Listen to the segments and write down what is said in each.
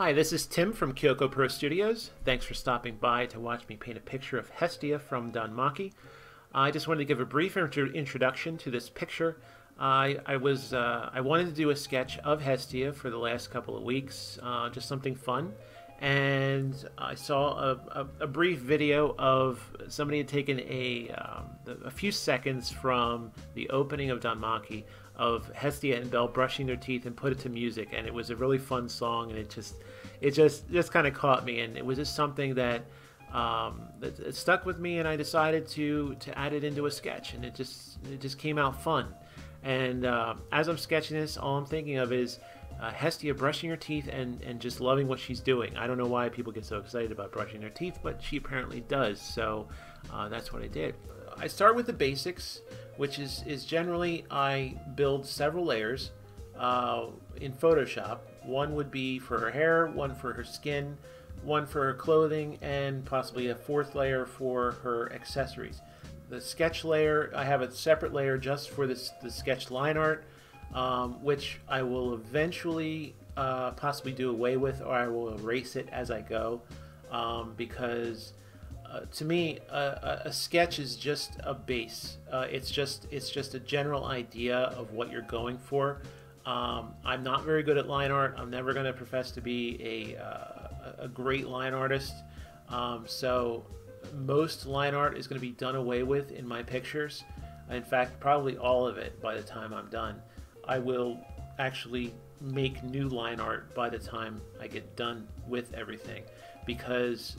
Hi, this is Tim from Kyoko Pro Studios. Thanks for stopping by to watch me paint a picture of Hestia from DanMachi. I just wanted to give a brief introduction to this picture. I wanted to do a sketch of Hestia for the last couple of weeks, just something fun. And I saw a brief video of somebody had taken a few seconds from the opening of DanMachi of Hestia and Belle brushing their teeth and put it to music, and it was a really fun song, and it just kind of caught me, and it was just something that it stuck with me, and I decided to add it into a sketch, and it just came out fun. And as I'm sketching this, all I'm thinking of is Hestia brushing her teeth and just loving what she's doing. I don't know why people get so excited about brushing their teeth, but she apparently does, so that's what I did. I start with the basics, which is generally I build several layers in Photoshop. One would be for her hair, one for her skin, one for her clothing, and possibly a fourth layer for her accessories. The sketch layer, I have a separate layer just for the sketch line art, which I will eventually possibly do away with, or I will erase it as I go, because to me a sketch is just a base. It's just a general idea of what you're going for. I'm not very good at line art. I'm never going to profess to be a great line artist, so most line art is going to be done away with in my pictures. In fact, probably all of it by the time I'm done. I will actually make new line art by the time I get done with everything, because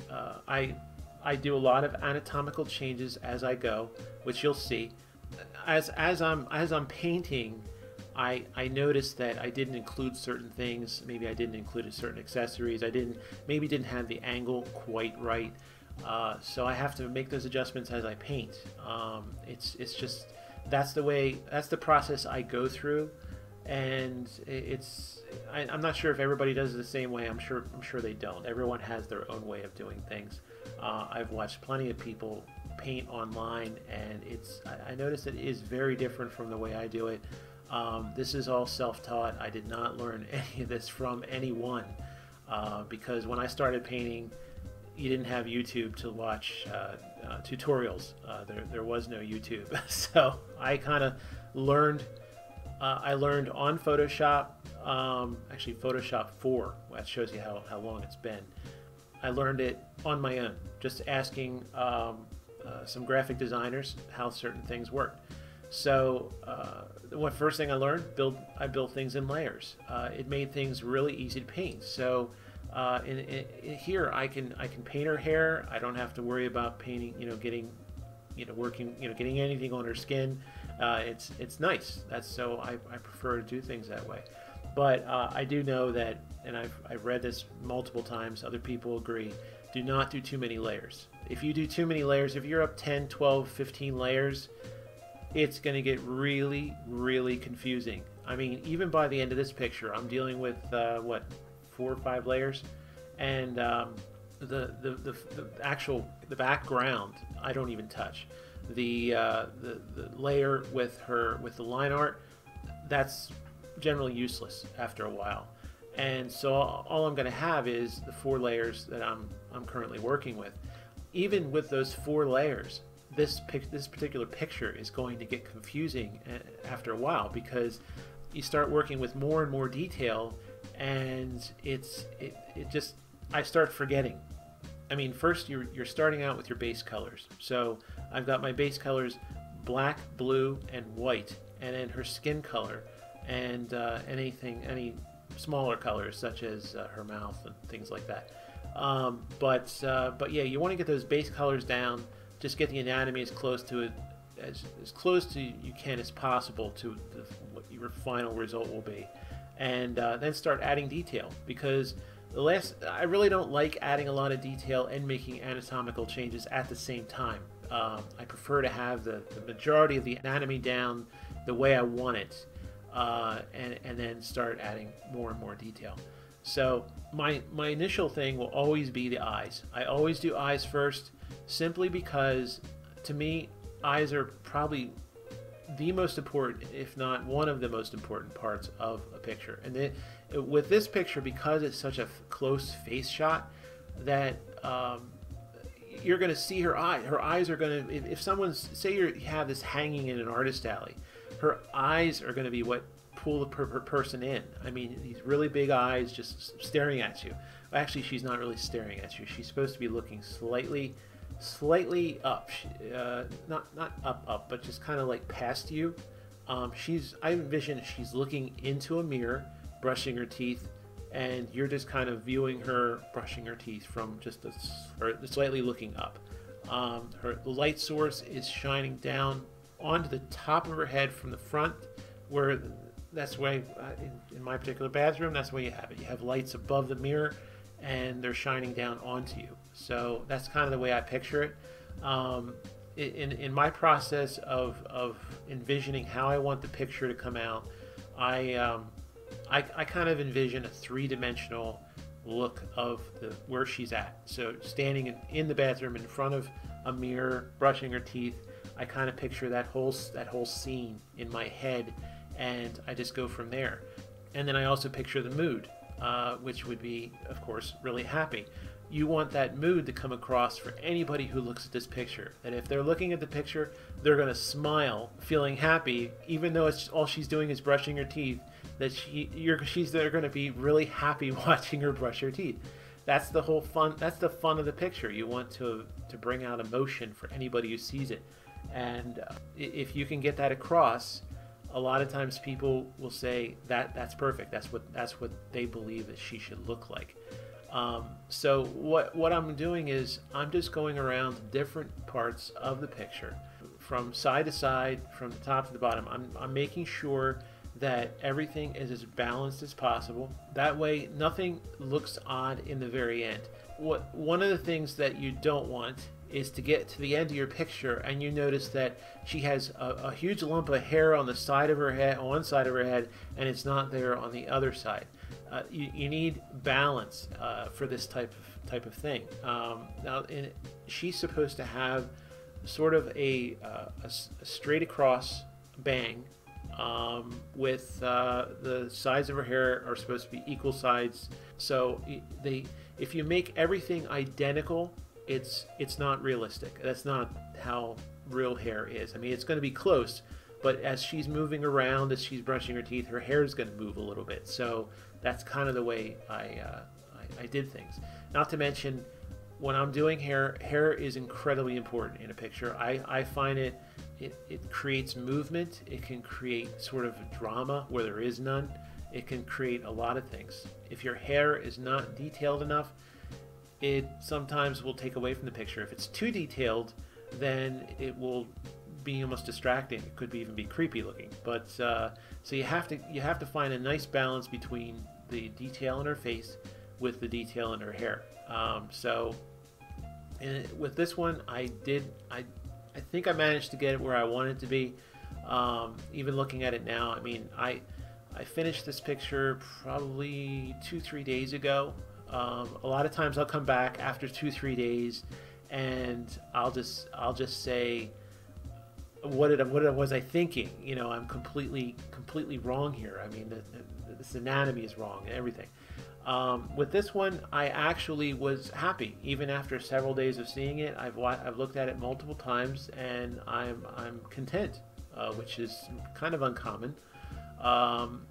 I do a lot of anatomical changes as I go, which you'll see. As I'm painting, I noticed that I didn't include certain things. Maybe I didn't include certain accessories. Maybe didn't have the angle quite right. So I have to make those adjustments as I paint. It's just that's the process I go through, and I'm not sure if everybody does it the same way. I'm sure they don't. Everyone has their own way of doing things. I've watched plenty of people paint online, and I noticed it is very different from the way I do it. This is all self-taught. I did not learn any of this from anyone, because when I started painting, you didn't have YouTube to watch tutorials. There was no YouTube. So I kind of learned. I learned on Photoshop, actually Photoshop 4. That shows you how long it's been. I learned it on my own, just asking some graphic designers how certain things worked. So the first thing I learned, I built things in layers. It made things really easy to paint. So here I can paint her hair. I don't have to worry about painting, getting anything on her skin. It's nice. So I prefer to do things that way. But I do know that, and I've read this multiple times, other people agree, do not do too many layers. If you do too many layers, if you're up 10, 12, 15 layers, it's going to get really, really confusing. I mean, even by the end of this picture, I'm dealing with, what, 4 or 5 layers, and the background I don't even touch. The layer with the line art, that's generally useless after a while, and so all I'm going to have is the 4 layers that I'm currently working with. Even with those 4 layers, this particular picture is going to get confusing after a while, because you start working with more and more detail, and I start forgetting. I mean, first you're starting out with your base colors. So I've got my base colors black, blue, and white, and then her skin color, and any smaller colors such as her mouth and things like that. But yeah, you want to get those base colors down. Just get the anatomy as close to it as close to you can as possible to what your final result will be, and then start adding detail, because I really don't like adding a lot of detail and making anatomical changes at the same time. I prefer to have the majority of the anatomy down the way I want it, and then start adding more and more detail. So my initial thing will always be the eyes. I always do eyes first, simply because to me eyes are probably the most important, if not one of the most important parts of a picture. And then with this picture, because it's such a close face shot, that you're going to see her eye. Her eyes are going to, if someone's, say you have this hanging in an artist alley, her eyes are going to be what pull the person in. I mean, these really big eyes just staring at you. Actually, she's not really staring at you. She's supposed to be looking slightly up, not up, but just kind of like past you. I envision she's looking into a mirror, brushing her teeth, and you're just kind of viewing her brushing her teeth from just or slightly looking up. The light source is shining down onto the top of her head from the front, where that's why in my particular bathroom, that's where you have it. You have lights above the mirror, and they're shining down onto you. So that's kind of the way I picture it. In my process of envisioning how I want the picture to come out, I kind of envision a three-dimensional look of where she's at. So standing in the bathroom in front of a mirror, brushing her teeth, I kind of picture that whole scene in my head, and I just go from there. And then I also picture the mood, which would be, of course, really happy. You want that mood to come across for anybody who looks at this picture. That if they're looking at the picture, they're going to smile, feeling happy, even though all she's doing is brushing her teeth. They're going to be really happy watching her brush her teeth. That's the whole fun. That's the fun of the picture. You want to bring out emotion for anybody who sees it, and if you can get that across, a lot of times people will say that's perfect. That's what they believe that she should look like. So what I'm doing is I'm just going around different parts of the picture, from side to side, from the top to the bottom. I'm making sure that everything is as balanced as possible. That way, nothing looks odd in the very end. One of the things that you don't want is to get to the end of your picture and you notice that she has a huge lump of hair on the side of her head, on one side of her head, and it's not there on the other side. You need balance for this type of thing. Now, she's supposed to have sort of a straight across bang, with the sides of her hair are supposed to be equal sides. So if you make everything identical, it's not realistic. That's not how real hair is. I mean, it's going to be close, but as she's moving around, as she's brushing her teeth, her hair is going to move a little bit. So that's kind of the way I did things. Not to mention, when I'm doing hair is incredibly important in a picture. I find it creates movement. It can create sort of a drama where there is none. It can create a lot of things. If your hair is not detailed enough, it sometimes will take away from the picture. If it's too detailed, then it will be almost distracting. It could even be creepy looking. But so you have to find a nice balance between the detail in her face with the detail in her hair. With this one, I think I managed to get it where I wanted it to be. Even looking at it now, I mean, I finished this picture probably 2-3 days ago. A lot of times I'll come back after 2-3 days, and I'll just say, what was I thinking? You know, I'm completely wrong here. I mean, this anatomy is wrong and everything. With this one, I actually was happy. Even after several days of seeing it, I've looked at it multiple times, and I'm content, which is kind of uncommon.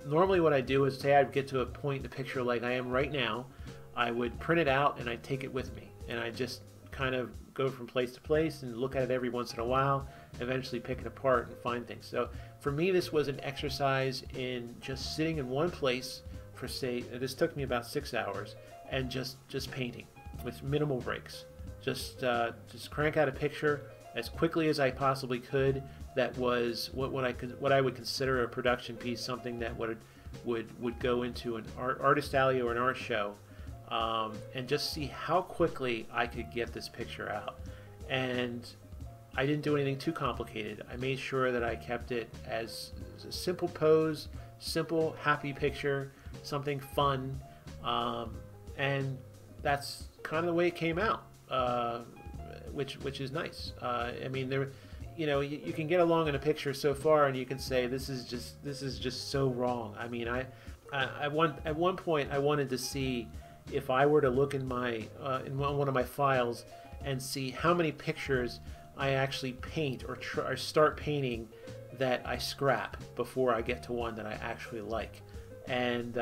Normally what I do is, say I get to a point in the picture like I am right now, I would print it out and I'd take it with me, and I just kind of go from place to place and look at it every once in a while, eventually pick it apart and find things. So for me, this was an exercise in just sitting in one place for, say, this took me about 6 hours, and just painting with minimal breaks. Just crank out a picture as quickly as I possibly could. That was what I would consider a production piece, something that would go into an artist alley or an art show, and just see how quickly I could get this picture out. And I didn't do anything too complicated. I made sure that I kept it as a simple pose, simple, happy picture, something fun, and that's kind of the way it came out, which is nice. I mean, you know, you can get along in a picture so far, and you can say this is just so wrong. I mean, at one point I wanted to see if I were to look in my in one of my files and see how many pictures I actually paint or start painting that I scrap before I get to one that I actually like. And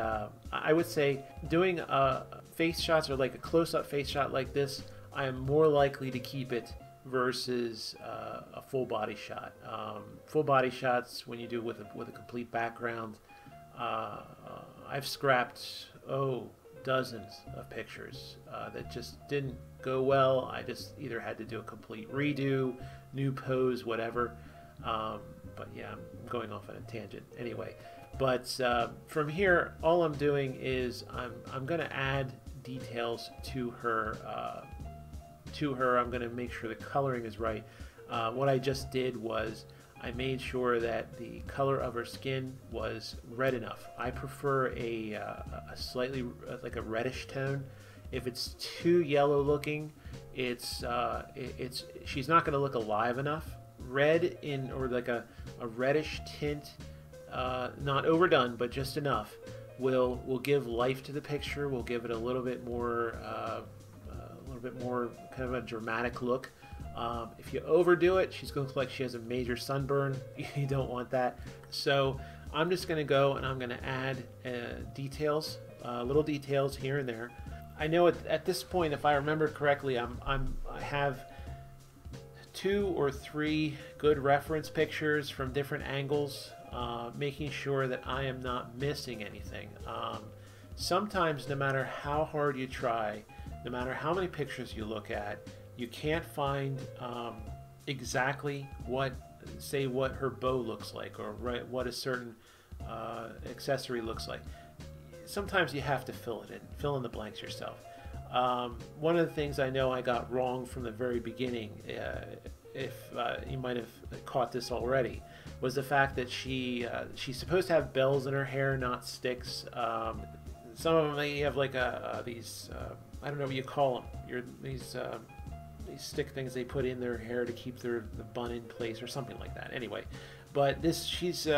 I would say doing face shots or like a close-up face shot like this, I am more likely to keep it versus a full body shot. Full body shots, when you do with a complete background, I've scrapped dozens of pictures that just didn't go well. I just either had to do a complete redo, new pose, whatever. But yeah, I'm going off on a tangent anyway. But from here, all I'm doing is I'm going to add details to her. I'm going to make sure the coloring is right. What I just did was I made sure that the color of her skin was red enough. I prefer a slightly like a reddish tone. If it's too yellow looking, she's not going to look alive enough. Red or like a reddish tint, not overdone, but just enough, will give life to the picture. Will give it a little bit more kind of a dramatic look. If you overdo it, she's going to look like she has a major sunburn. You don't want that. So I'm just going to go and I'm going to add details, little details here and there. I know at this point, if I remember correctly, I have 2 or 3 good reference pictures from different angles, making sure that I am not missing anything. Sometimes, no matter how hard you try, no matter how many pictures you look at, you can't find exactly what her bow looks like, or what a certain accessory looks like. Sometimes you have to fill in the blanks yourself. One of the things I know I got wrong from the very beginning, if you might have caught this already, was the fact that she's supposed to have bells in her hair, not sticks. Some of them, they have like these I don't know what you call them. These stick things they put in their hair to keep the bun in place or something like that. Anyway, but she's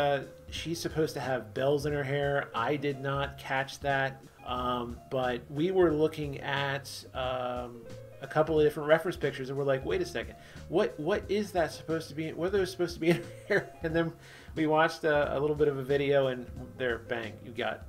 supposed to have bells in her hair. I did not catch that, but we were looking at a couple of different reference pictures, and we're like, wait a second, what is that supposed to be? What are those supposed to be in her hair? And then we watched a little bit of a video, and there, bang, you got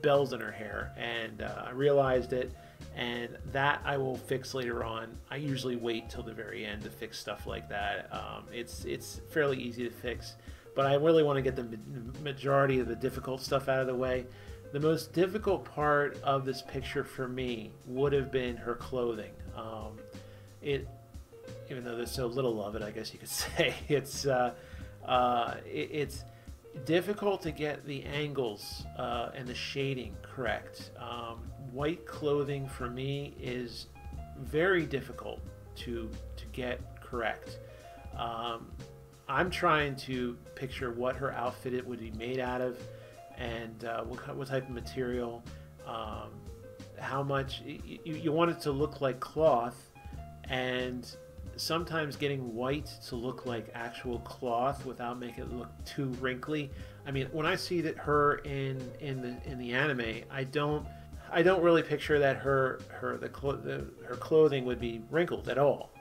bells in her hair, and I realized it. And that I will fix later on. I usually wait till the very end to fix stuff like that. It's fairly easy to fix, but I really want to get the majority of the difficult stuff out of the way. The most difficult part of this picture for me would have been her clothing. Even though there's so little of it, I guess you could say, it's difficult to get the angles and the shading correct. White clothing for me is very difficult to get correct. I'm trying to picture what her outfit would be made out of, and what type of material, how much you want it to look like cloth, and sometimes getting white to look like actual cloth without making it look too wrinkly. I mean, when I see that her in the anime, I don't really picture that her clothing would be wrinkled at all.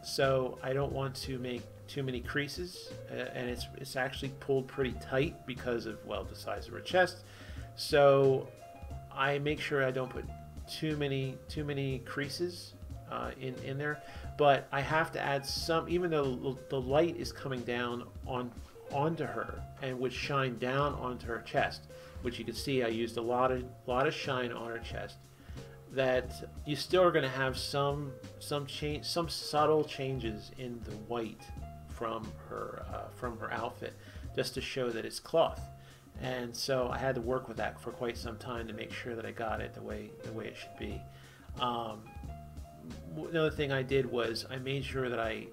So I don't want to make too many creases, and it's actually pulled pretty tight because of, well, the size of her chest. So I make sure I don't put too many creases in there, but I have to add some, even though the light is coming down onto her and would shine down onto her chest, which you can see I used a lot of shine on her chest, that you still are going to have some subtle changes in the white from her outfit, just to show that it's cloth. And so I had to work with that for quite some time to make sure that I got it the way it should be. Another thing I did was I made sure that I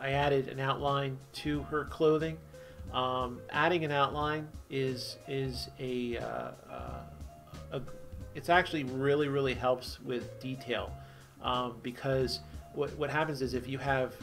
added an outline to her clothing. Adding an outline is it's actually really helps with detail, because what happens is if you have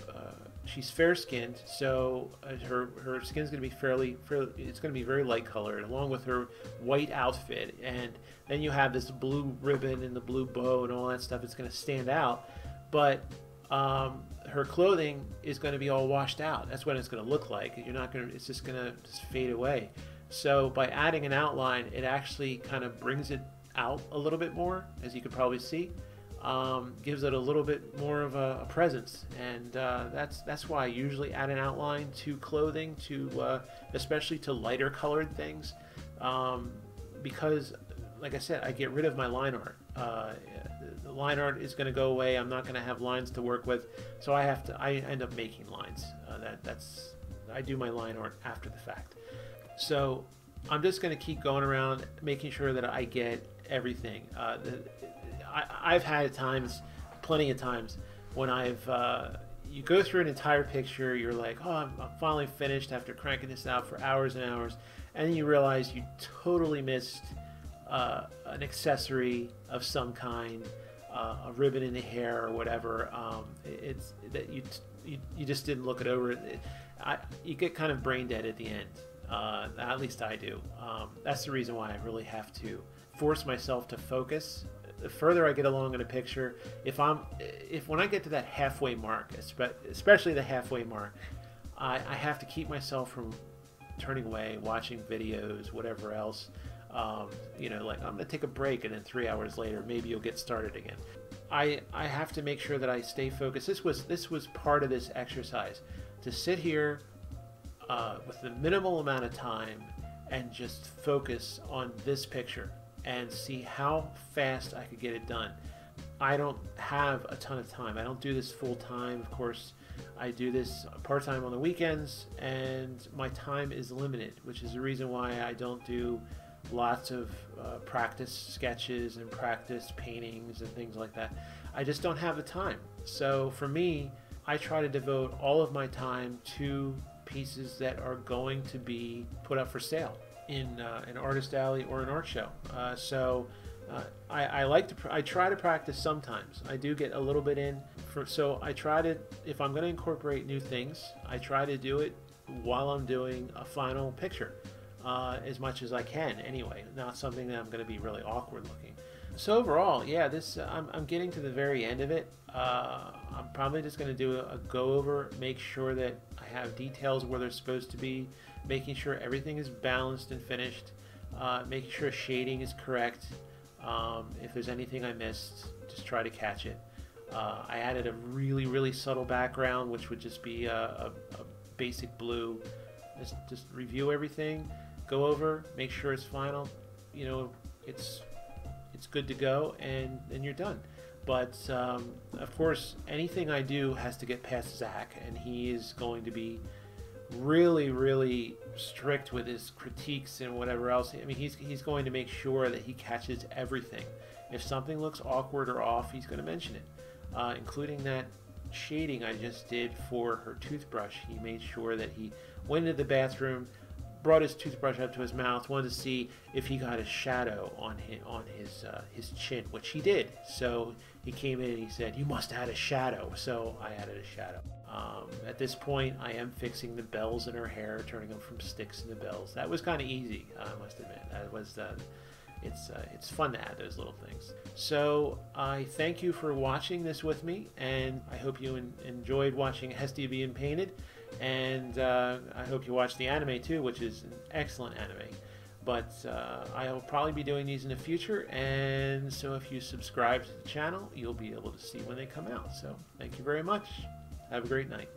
she's fair-skinned, so her skin's going to be fairly, it's going to be very light colored, along with her white outfit. And then you have this blue ribbon and the blue bow and all that stuff. It's going to stand out, but her clothing is going to be all washed out. That's what it's going to look like. You're not going to, it's just going to just fade away. So by adding an outline, it actually kind of brings it out a little bit more, as you can probably see. Gives it a little bit more of a presence, and that's why I usually add an outline to clothing, to especially to lighter colored things, because, like I said, I get rid of my line art. The line art is going to go away. I'm not going to have lines to work with, so I end up making lines. I do my line art after the fact. So I'm just going to keep going around, making sure that I get everything. I've had times, plenty of times, when you go through an entire picture, you're like, oh, I'm finally finished after cranking this out for hours and hours, and then you realize you totally missed an accessory of some kind, a ribbon in the hair or whatever. It's that you just didn't look it over. You get kind of brain dead at the end. At least I do. That's the reason why I really have to force myself to focus. The further I get along in a picture, when I get to that halfway mark, especially the halfway mark, I have to keep myself from turning away, watching videos, whatever else. Like I'm gonna take a break, and then 3 hours later, maybe you'll get started again. I have to make sure that I stay focused. This was part of this exercise, to sit here with the minimal amount of time and just focus on this picture and see how fast I could get it done. I don't have a ton of time. I don't do this full time. Of course, I do this part-time on the weekends, and my time is limited, which is the reason why I don't do lots of practice sketches and practice paintings and things like that. I just don't have the time. So for me, I try to devote all of my time to pieces that are going to be put up for sale in an artist alley or an art show. I try to practice sometimes. I do get a little bit in, so I try to, if I'm going to incorporate new things, I try to do it while I'm doing a final picture, as much as I can anyway, not something that I'm going to be really awkward looking. So overall, yeah, I'm getting to the very end of it. I'm probably just going to do a go over, make sure that I have details where they're supposed to be, making sure everything is balanced and finished, making sure shading is correct. If there's anything I missed, just try to catch it. I added a really subtle background, which would just be a basic blue. Just review everything, go over, make sure it's final. It's good to go, and then you're done. But of course, anything I do has to get past Zach, and he is going to be really strict with his critiques and whatever else. I mean, he's going to make sure that he catches everything. If something looks awkward or off, he's going to mention it, including that shading I just did for her toothbrush. He made sure that he went into the bathroom, brought his toothbrush up to his mouth, wanted to see if he got a shadow on his chin, which he did. So he came in and he said, "You must add a shadow." So I added a shadow. At this point, I am fixing the bells in her hair, turning them from sticks into bells. That was kind of easy, I must admit. That was it's fun to add those little things. So I thank you for watching this with me, and I hope you enjoyed watching Hestia being painted. And I hope you watch the anime too, which is an excellent anime. But I'll probably be doing these in the future, and so if you subscribe to the channel, you'll be able to see when they come out. So thank you very much. Have a great night.